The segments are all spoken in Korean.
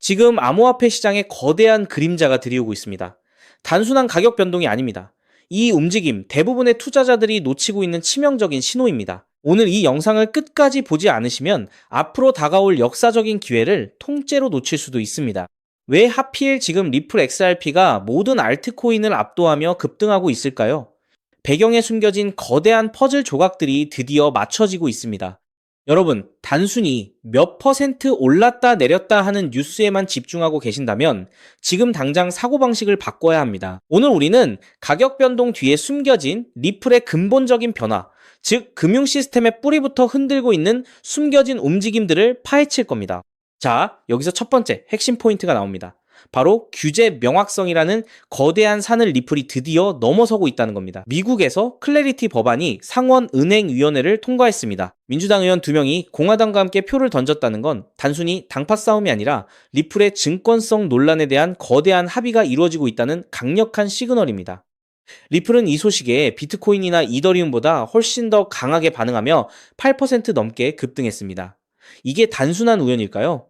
지금 암호화폐 시장에 거대한 그림자가 들이오고 있습니다. 단순한 가격 변동이 아닙니다. 이 움직임 대부분의 투자자들이 놓치고 있는 치명적인 신호입니다. 오늘 이 영상을 끝까지 보지 않으시면 앞으로 다가올 역사적인 기회를 통째로 놓칠 수도 있습니다. 왜 하필 지금 리플 XRP가 모든 알트코인을 압도하며 급등하고 있을까요? 배경에 숨겨진 거대한 퍼즐 조각들이 드디어 맞춰지고 있습니다. 여러분, 단순히 몇 퍼센트 올랐다 내렸다 하는 뉴스에만 집중하고 계신다면 지금 당장 사고방식을 바꿔야 합니다. 오늘 우리는 가격 변동 뒤에 숨겨진 리플의 근본적인 변화, 즉 금융 시스템의 뿌리부터 흔들고 있는 숨겨진 움직임들을 파헤칠 겁니다. 자, 여기서 첫 번째 핵심 포인트가 나옵니다. 바로 규제 명확성이라는 거대한 산을 리플이 드디어 넘어서고 있다는 겁니다. 미국에서 클래리티 법안이 상원은행위원회를 통과했습니다. 민주당 의원 2명이 공화당과 함께 표를 던졌다는 건 단순히 당파 싸움이 아니라 리플의 증권성 논란에 대한 거대한 합의가 이루어지고 있다는 강력한 시그널입니다. 리플은 이 소식에 비트코인이나 이더리움보다 훨씬 더 강하게 반응하며 8% 넘게 급등했습니다. 이게 단순한 우연일까요?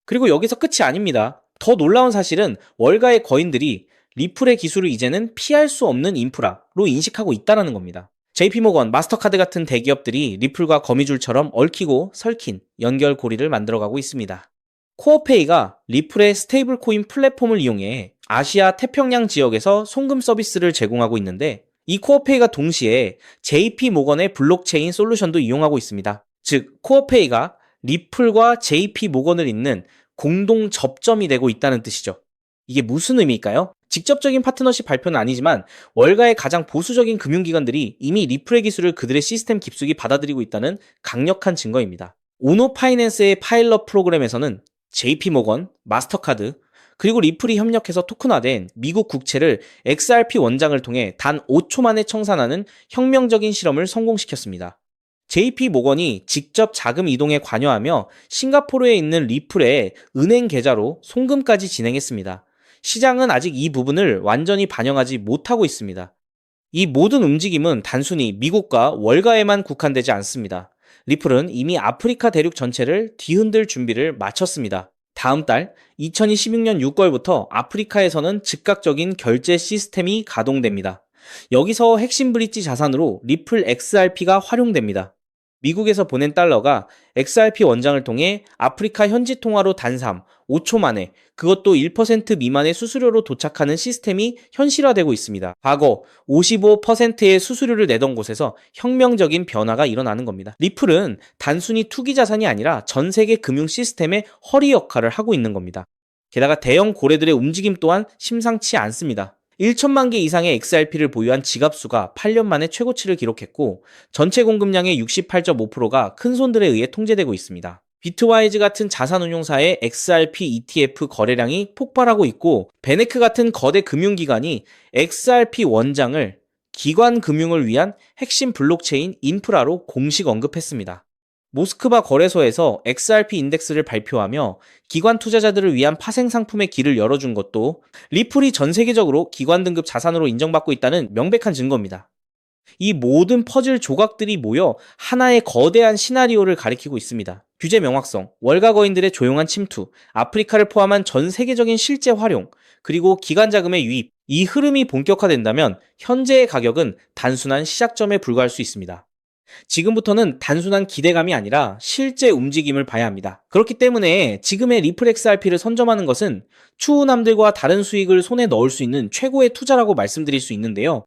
그리고 여기서 끝이 아닙니다. 더 놀라운 사실은 월가의 거인들이 리플의 기술을 이제는 피할 수 없는 인프라로 인식하고 있다는 겁니다. JP모건, 마스터카드 같은 대기업들이 리플과 거미줄처럼 얽히고 설킨 연결고리를 만들어가고 있습니다. 코어페이가 리플의 스테이블 코인 플랫폼을 이용해 아시아 태평양 지역에서 송금 서비스를 제공하고 있는데 이 코어페이가 동시에 JP모건의 블록체인 솔루션도 이용하고 있습니다. 즉, 코어페이가 리플과 JP모건을 잇는 공동 접점이 되고 있다는 뜻이죠. 이게 무슨 의미일까요? 직접적인 파트너십 발표는 아니지만 월가의 가장 보수적인 금융기관들이 이미 리플의 기술을 그들의 시스템 깊숙이 받아들이고 있다는 강력한 증거입니다. 오노 파이낸스의 파일럿 프로그램에서는 JP모건, 마스터카드, 그리고 리플이 협력해서 토큰화된 미국 국채를 XRP 원장을 통해 단 5초 만에 청산하는 혁명적인 실험을 성공시켰습니다. JP모건이 직접 자금 이동에 관여하며 싱가포르에 있는 리플의 은행 계좌로 송금까지 진행했습니다. 시장은 아직 이 부분을 완전히 반영하지 못하고 있습니다. 이 모든 움직임은 단순히 미국과 월가에만 국한되지 않습니다. 리플은 이미 아프리카 대륙 전체를 뒤흔들 준비를 마쳤습니다. 다음 달 2026년 6월부터 아프리카에서는 즉각적인 결제 시스템이 가동됩니다. 여기서 핵심 브릿지 자산으로 리플 XRP가 활용됩니다. 미국에서 보낸 달러가 XRP 원장을 통해 아프리카 현지 통화로 단삼, 5초 만에 그것도 1% 미만의 수수료로 도착하는 시스템이 현실화되고 있습니다. 과거 55%의 수수료를 내던 곳에서 혁명적인 변화가 일어나는 겁니다. 리플은 단순히 투기 자산이 아니라 전 세계 금융 시스템의 허리 역할을 하고 있는 겁니다. 게다가 대형 고래들의 움직임 또한 심상치 않습니다. 1천만 개 이상의 XRP를 보유한 지갑수가 8년 만에 최고치를 기록했고 전체 공급량의 68.5%가 큰손들에 의해 통제되고 있습니다. 비트와이즈 같은 자산운용사의 XRP ETF 거래량이 폭발하고 있고 베네크 같은 거대 금융기관이 XRP 원장을 기관 금융을 위한 핵심 블록체인 인프라로 공식 언급했습니다. 모스크바 거래소에서 XRP 인덱스를 발표하며 기관 투자자들을 위한 파생 상품의 길을 열어준 것도 리플이 전 세계적으로 기관 등급 자산으로 인정받고 있다는 명백한 증거입니다. 이 모든 퍼즐 조각들이 모여 하나의 거대한 시나리오를 가리키고 있습니다. 규제 명확성, 월가 거인들의 조용한 침투, 아프리카를 포함한 전 세계적인 실제 활용, 그리고 기관 자금의 유입, 이 흐름이 본격화된다면 현재의 가격은 단순한 시작점에 불과할 수 있습니다. 지금부터는 단순한 기대감이 아니라 실제 움직임을 봐야 합니다. 그렇기 때문에 지금의 리플 XRP를 선점하는 것은 추후남들과 다른 수익을 손에 넣을 수 있는 최고의 투자라고 말씀드릴 수 있는데요.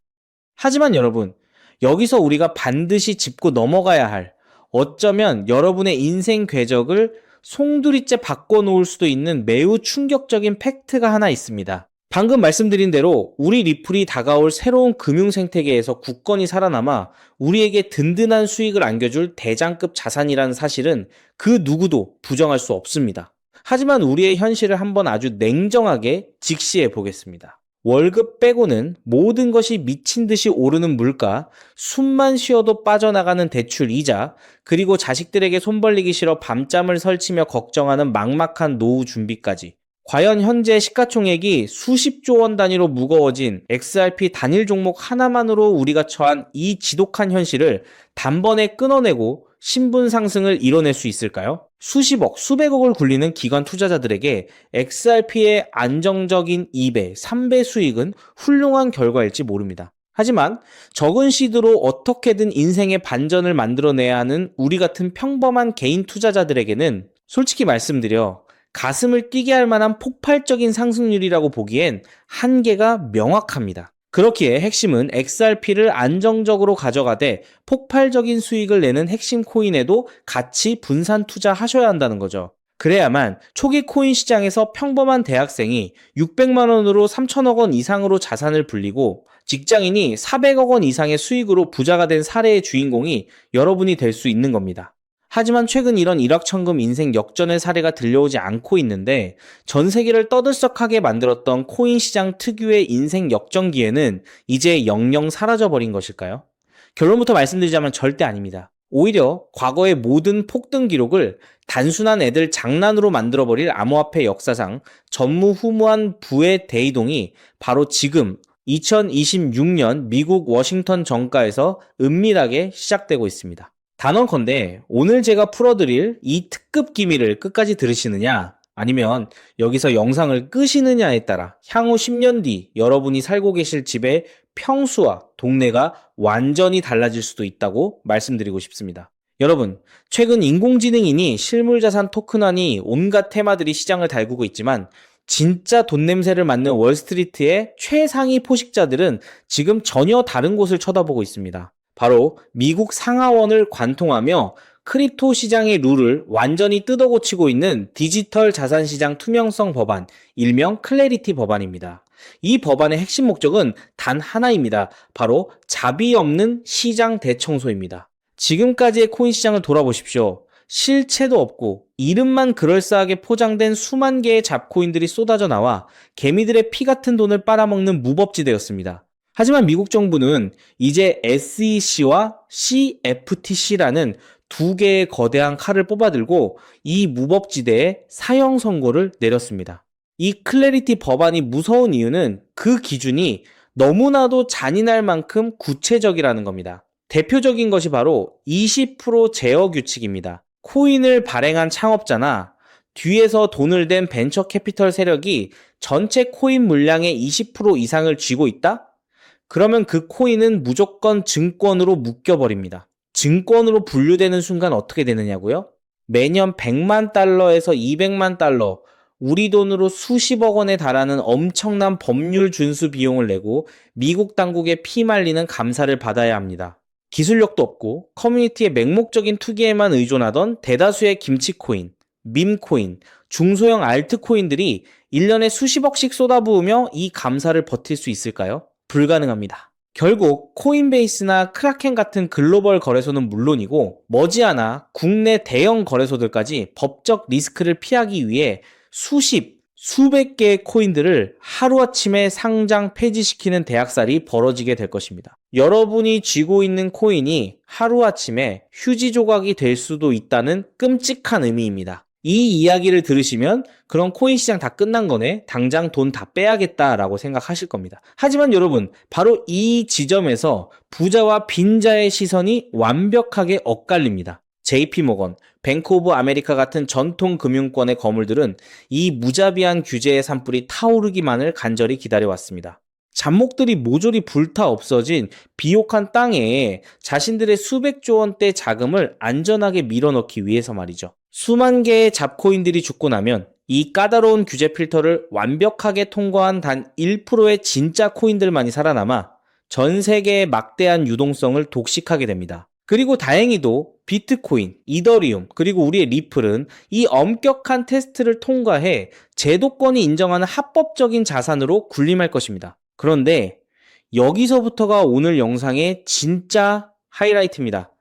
하지만 여러분, 여기서 우리가 반드시 짚고 넘어가야 할, 어쩌면 여러분의 인생 궤적을 송두리째 바꿔놓을 수도 있는 매우 충격적인 팩트가 하나 있습니다. 방금 말씀드린 대로 우리 리플이 다가올 새로운 금융 생태계에서 굳건히 살아남아 우리에게 든든한 수익을 안겨줄 대장급 자산이라는 사실은 그 누구도 부정할 수 없습니다. 하지만 우리의 현실을 한번 아주 냉정하게 직시해 보겠습니다. 월급 빼고는 모든 것이 미친 듯이 오르는 물가, 숨만 쉬어도 빠져나가는 대출 이자, 그리고 자식들에게 손 벌리기 싫어 밤잠을 설치며 걱정하는 막막한 노후 준비까지. 과연 현재 시가총액이 수십조 원 단위로 무거워진 XRP 단일 종목 하나만으로 우리가 처한 이 지독한 현실을 단번에 끊어내고 신분 상승을 이뤄낼 수 있을까요? 수십억, 수백억을 굴리는 기관 투자자들에게 XRP의 안정적인 2배, 3배 수익은 훌륭한 결과일지 모릅니다. 하지만 적은 시드로 어떻게든 인생의 반전을 만들어내야 하는 우리 같은 평범한 개인 투자자들에게는 솔직히 말씀드려 가슴을 뛰게 할 만한 폭발적인 상승률이라고 보기엔 한계가 명확합니다. 그렇기에 핵심은 XRP를 안정적으로 가져가되 폭발적인 수익을 내는 핵심 코인에도 같이 분산 투자하셔야 한다는 거죠. 그래야만 초기 코인 시장에서 평범한 대학생이 600만 원으로 3천억 원 이상으로 자산을 불리고 직장인이 400억 원 이상의 수익으로 부자가 된 사례의 주인공이 여러분이 될 수 있는 겁니다. 하지만 최근 이런 일확천금 인생 역전의 사례가 들려오지 않고 있는데 전 세계를 떠들썩하게 만들었던 코인 시장 특유의 인생 역전기회는 이제 영영 사라져버린 것일까요? 결론부터 말씀드리자면 절대 아닙니다. 오히려 과거의 모든 폭등 기록을 단순한 애들 장난으로 만들어버릴 암호화폐 역사상 전무후무한 부의 대이동이 바로 지금 2026년 미국 워싱턴 정가에서 은밀하게 시작되고 있습니다. 단언컨대 오늘 제가 풀어드릴 이 특급 기밀을 끝까지 들으시느냐 아니면 여기서 영상을 끄시느냐에 따라 향후 10년 뒤 여러분이 살고 계실 집의 평수와 동네가 완전히 달라질 수도 있다고 말씀드리고 싶습니다. 여러분, 최근 인공지능이니 실물자산 토큰화니 온갖 테마들이 시장을 달구고 있지만 진짜 돈 냄새를 맡는 월스트리트의 최상위 포식자들은 지금 전혀 다른 곳을 쳐다보고 있습니다. 바로 미국 상하원을 관통하며 크립토 시장의 룰을 완전히 뜯어고치고 있는 디지털 자산시장 투명성 법안, 일명 클래리티 법안입니다. 이 법안의 핵심 목적은 단 하나입니다. 바로 자비 없는 시장 대청소입니다. 지금까지의 코인 시장을 돌아보십시오. 실체도 없고 이름만 그럴싸하게 포장된 수만 개의 잡코인들이 쏟아져 나와 개미들의 피 같은 돈을 빨아먹는 무법지대였습니다. 하지만 미국 정부는 이제 SEC와 CFTC라는 두 개의 거대한 칼을 뽑아들고 이 무법지대에 사형 선고를 내렸습니다. 이 클래리티 법안이 무서운 이유는 그 기준이 너무나도 잔인할 만큼 구체적이라는 겁니다. 대표적인 것이 바로 20% 제어 규칙입니다. 코인을 발행한 창업자나 뒤에서 돈을 댄 벤처 캐피털 세력이 전체 코인 물량의 20% 이상을 쥐고 있다? 그러면 그 코인은 무조건 증권으로 묶여버립니다. 증권으로 분류되는 순간 어떻게 되느냐고요? 매년 100만 달러에서 200만 달러, 우리 돈으로 수십억 원에 달하는 엄청난 법률 준수 비용을 내고 미국 당국에 피말리는 감사를 받아야 합니다. 기술력도 없고 커뮤니티의 맹목적인 투기에만 의존하던 대다수의 김치코인, 밈코인, 중소형 알트코인들이 1년에 수십억씩 쏟아부으며 이 감사를 버틸 수 있을까요? 불가능합니다. 결국 코인베이스나 크라켄 같은 글로벌 거래소는 물론이고 머지않아 국내 대형 거래소들까지 법적 리스크를 피하기 위해 수백 개의 코인들을 하루아침에 상장 폐지시키는 대학살이 벌어지게 될 것입니다. 여러분이 쥐고 있는 코인이 하루아침에 휴지 조각이 될 수도 있다는 끔찍한 의미입니다. 이 이야기를 들으시면 그런 코인 시장 다 끝난 거네, 당장 돈 다 빼야겠다라고 생각하실 겁니다. 하지만 여러분, 바로 이 지점에서 부자와 빈자의 시선이 완벽하게 엇갈립니다. JP모건, 뱅크 오브 아메리카 같은 전통 금융권의 거물들은 이 무자비한 규제의 산불이 타오르기만을 간절히 기다려왔습니다. 잡목들이 모조리 불타 없어진 비옥한 땅에 자신들의 수백조 원대 자금을 안전하게 밀어넣기 위해서 말이죠. 수만 개의 잡코인들이 죽고 나면 이 까다로운 규제 필터를 완벽하게 통과한 단 1%의 진짜 코인들만이 살아남아 전 세계의 막대한 유동성을 독식하게 됩니다. 그리고 다행히도 비트코인, 이더리움, 그리고 우리의 리플은 이 엄격한 테스트를 통과해 제도권이 인정하는 합법적인 자산으로 군림할 것입니다. 그런데 여기서부터가 오늘 영상의 진짜 하이라이트입니다.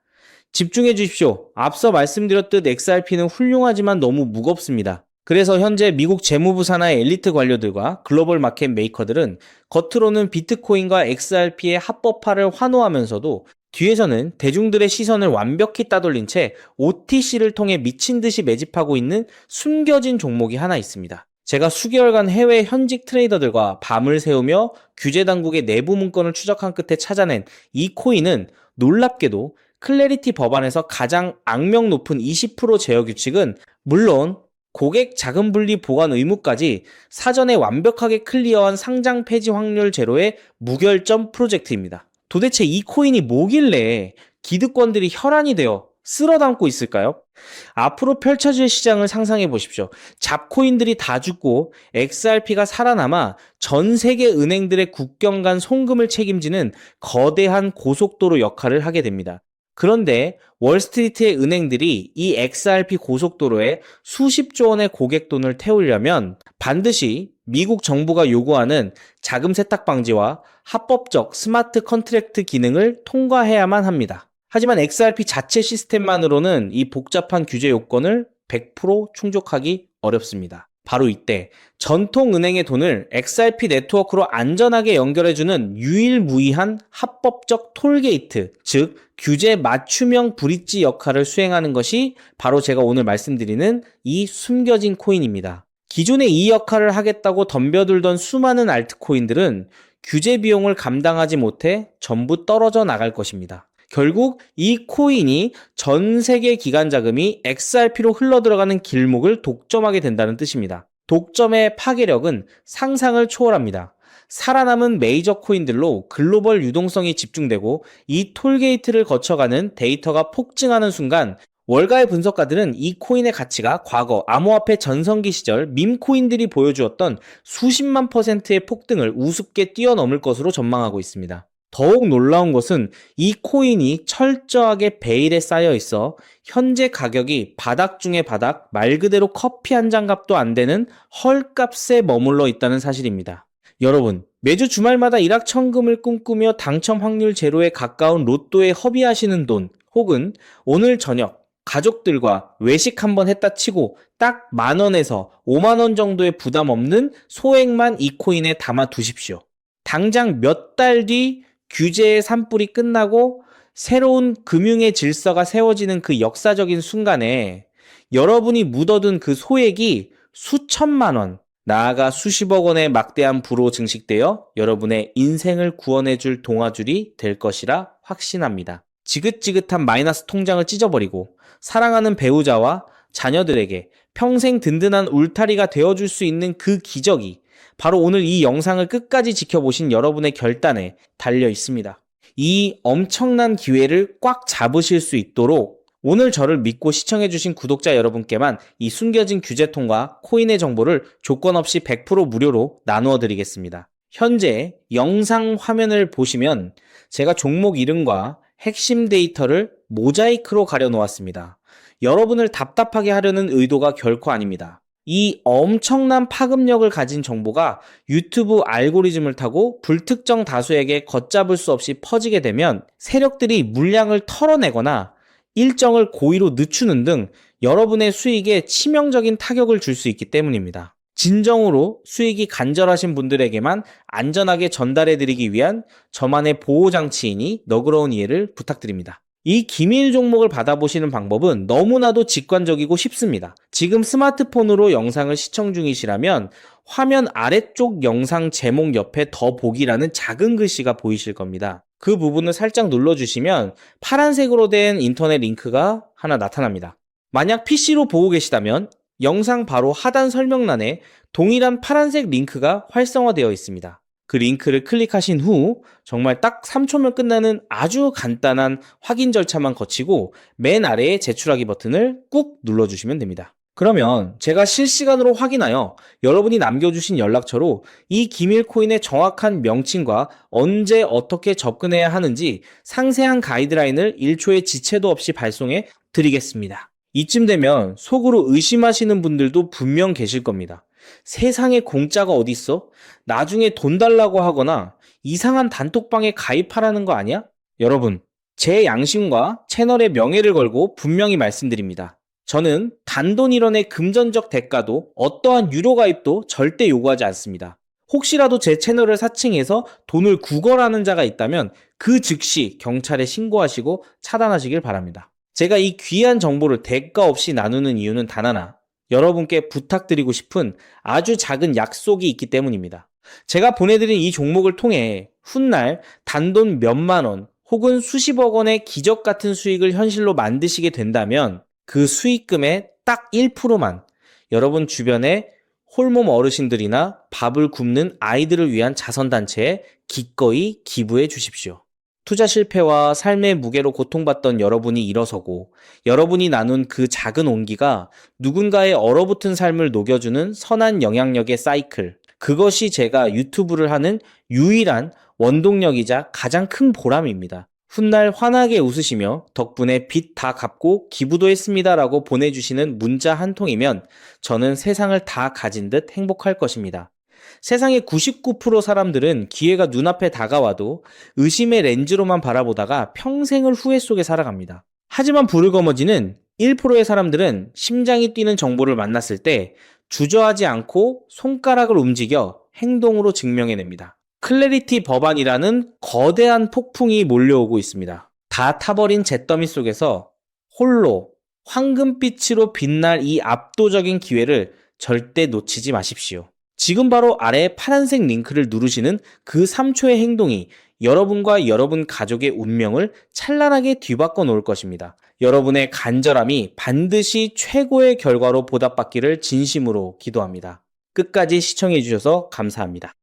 집중해 주십시오. 앞서 말씀드렸듯 XRP는 훌륭하지만 너무 무겁습니다. 그래서 현재 미국 재무부 산하의 엘리트 관료들과 글로벌 마켓 메이커들은 겉으로는 비트코인과 XRP의 합법화를 환호하면서도 뒤에서는 대중들의 시선을 완벽히 따돌린 채 OTC를 통해 미친 듯이 매집하고 있는 숨겨진 종목이 하나 있습니다. 제가 수개월간 해외 현직 트레이더들과 밤을 새우며 규제 당국의 내부 문건을 추적한 끝에 찾아낸 이 코인은 놀랍게도 클래리티 법안에서 가장 악명 높은 20% 제어 규칙은 물론 고객 자금 분리 보관 의무까지 사전에 완벽하게 클리어한 상장 폐지 확률 제로의 무결점 프로젝트입니다. 도대체 이 코인이 뭐길래 기득권들이 혈안이 되어 쓸어 담고 있을까요? 앞으로 펼쳐질 시장을 상상해 보십시오. 잡코인들이 다 죽고 XRP가 살아남아 전 세계 은행들의 국경 간 송금을 책임지는 거대한 고속도로 역할을 하게 됩니다. 그런데 월스트리트의 은행들이 이 XRP 고속도로에 수십조 원의 고객 돈을 태우려면 반드시 미국 정부가 요구하는 자금 세탁 방지와 합법적 스마트 컨트랙트 기능을 통과해야만 합니다. 하지만 XRP 자체 시스템만으로는 이 복잡한 규제 요건을 100% 충족하기 어렵습니다. 바로 이때 전통은행의 돈을 XRP 네트워크로 안전하게 연결해주는 유일무이한 합법적 톨게이트, 즉 규제 맞춤형 브릿지 역할을 수행하는 것이 바로 제가 오늘 말씀드리는 이 숨겨진 코인입니다. 기존에 이 역할을 하겠다고 덤벼들던 수많은 알트코인들은 규제 비용을 감당하지 못해 전부 떨어져 나갈 것입니다. 결국 이 코인이 전 세계 기관 자금이 XRP로 흘러들어가는 길목을 독점하게 된다는 뜻입니다. 독점의 파괴력은 상상을 초월합니다. 살아남은 메이저 코인들로 글로벌 유동성이 집중되고 이 톨게이트를 거쳐가는 데이터가 폭증하는 순간 월가의 분석가들은 이 코인의 가치가 과거 암호화폐 전성기 시절 밈코인들이 보여주었던 수십만 %의 폭등을 우습게 뛰어넘을 것으로 전망하고 있습니다. 더욱 놀라운 것은 이 코인이 철저하게 베일에 쌓여 있어 현재 가격이 바닥 중의 바닥, 말 그대로 커피 한 잔 값도 안 되는 헐값에 머물러 있다는 사실입니다. 여러분, 매주 주말마다 일확천금을 꿈꾸며 당첨 확률 제로에 가까운 로또에 허비하시는 돈, 혹은 오늘 저녁 가족들과 외식 한번 했다 치고 딱 10,000원에서 50,000원 정도의 부담 없는 소액만 이 코인에 담아 두십시오. 당장 몇 달 뒤 규제의 산불이 끝나고 새로운 금융의 질서가 세워지는 그 역사적인 순간에 여러분이 묻어둔 그 소액이 수천만 원, 나아가 수십억 원의 막대한 부로 증식되어 여러분의 인생을 구원해줄 동아줄이 될 것이라 확신합니다. 지긋지긋한 마이너스 통장을 찢어버리고 사랑하는 배우자와 자녀들에게 평생 든든한 울타리가 되어줄 수 있는 그 기적이 바로 오늘 이 영상을 끝까지 지켜보신 여러분의 결단에 달려 있습니다. 이 엄청난 기회를 꽉 잡으실 수 있도록 오늘 저를 믿고 시청해주신 구독자 여러분께만 이 숨겨진 규제통과 코인의 정보를 조건 없이 100% 무료로 나누어 드리겠습니다. 현재 영상 화면을 보시면 제가 종목 이름과 핵심 데이터를 모자이크로 가려 놓았습니다. 여러분을 답답하게 하려는 의도가 결코 아닙니다. 이 엄청난 파급력을 가진 정보가 유튜브 알고리즘을 타고 불특정 다수에게 걷잡을 수 없이 퍼지게 되면 세력들이 물량을 털어내거나 일정을 고의로 늦추는 등 여러분의 수익에 치명적인 타격을 줄 수 있기 때문입니다. 진정으로 수익이 간절하신 분들에게만 안전하게 전달해드리기 위한 저만의 보호장치이니 너그러운 이해를 부탁드립니다. 이 기밀 종목을 받아보시는 방법은 너무나도 직관적이고 쉽습니다. 지금 스마트폰으로 영상을 시청 중이시라면 화면 아래쪽 영상 제목 옆에 더 보기라는 작은 글씨가 보이실 겁니다. 그 부분을 살짝 눌러주시면 파란색으로 된 인터넷 링크가 하나 나타납니다. 만약 PC로 보고 계시다면 영상 바로 하단 설명란에 동일한 파란색 링크가 활성화되어 있습니다. 그 링크를 클릭하신 후 정말 딱 3초면 끝나는 아주 간단한 확인 절차만 거치고 맨 아래에 제출하기 버튼을 꾹 눌러주시면 됩니다. 그러면 제가 실시간으로 확인하여 여러분이 남겨주신 연락처로 이 기밀 코인의 정확한 명칭과 언제 어떻게 접근해야 하는지 상세한 가이드라인을 1초의 지체도 없이 발송해 드리겠습니다. 이쯤 되면 속으로 의심하시는 분들도 분명 계실 겁니다. 세상에 공짜가 어딨어? 나중에 돈 달라고 하거나 이상한 단톡방에 가입하라는 거 아니야? 여러분, 제 양심과 채널의 명예를 걸고 분명히 말씀드립니다. 저는 단돈 1원의 금전적 대가도 어떠한 유료 가입도 절대 요구하지 않습니다. 혹시라도 제 채널을 사칭해서 돈을 구걸하는 자가 있다면 그 즉시 경찰에 신고하시고 차단하시길 바랍니다. 제가 이 귀한 정보를 대가 없이 나누는 이유는 단 하나, 여러분께 부탁드리고 싶은 아주 작은 약속이 있기 때문입니다. 제가 보내드린 이 종목을 통해 훗날 단돈 몇만 원 혹은 수십억 원의 기적 같은 수익을 현실로 만드시게 된다면 그 수익금의 딱 1%만 여러분 주변에 홀몸 어르신들이나 밥을 굶는 아이들을 위한 자선단체에 기꺼이 기부해 주십시오. 투자 실패와 삶의 무게로 고통받던 여러분이 일어서고 여러분이 나눈 그 작은 온기가 누군가의 얼어붙은 삶을 녹여주는 선한 영향력의 사이클. 그것이 제가 유튜브를 하는 유일한 원동력이자 가장 큰 보람입니다. 훗날 환하게 웃으시며 덕분에 빚 다 갚고 기부도 했습니다 라고 보내주시는 문자 한 통이면 저는 세상을 다 가진 듯 행복할 것입니다. 세상의 99% 사람들은 기회가 눈앞에 다가와도 의심의 렌즈로만 바라보다가 평생을 후회 속에 살아갑니다. 하지만 불을 거머쥐는 1%의 사람들은 심장이 뛰는 정보를 만났을 때 주저하지 않고 손가락을 움직여 행동으로 증명해냅니다. 클래리티 법안이라는 거대한 폭풍이 몰려오고 있습니다. 다 타버린 잿더미 속에서 홀로 황금빛으로 빛날 이 압도적인 기회를 절대 놓치지 마십시오. 지금 바로 아래 파란색 링크를 누르시는 그 3초의 행동이 여러분과 여러분 가족의 운명을 찬란하게 뒤바꿔 놓을 것입니다. 여러분의 간절함이 반드시 최고의 결과로 보답받기를 진심으로 기도합니다. 끝까지 시청해 주셔서 감사합니다.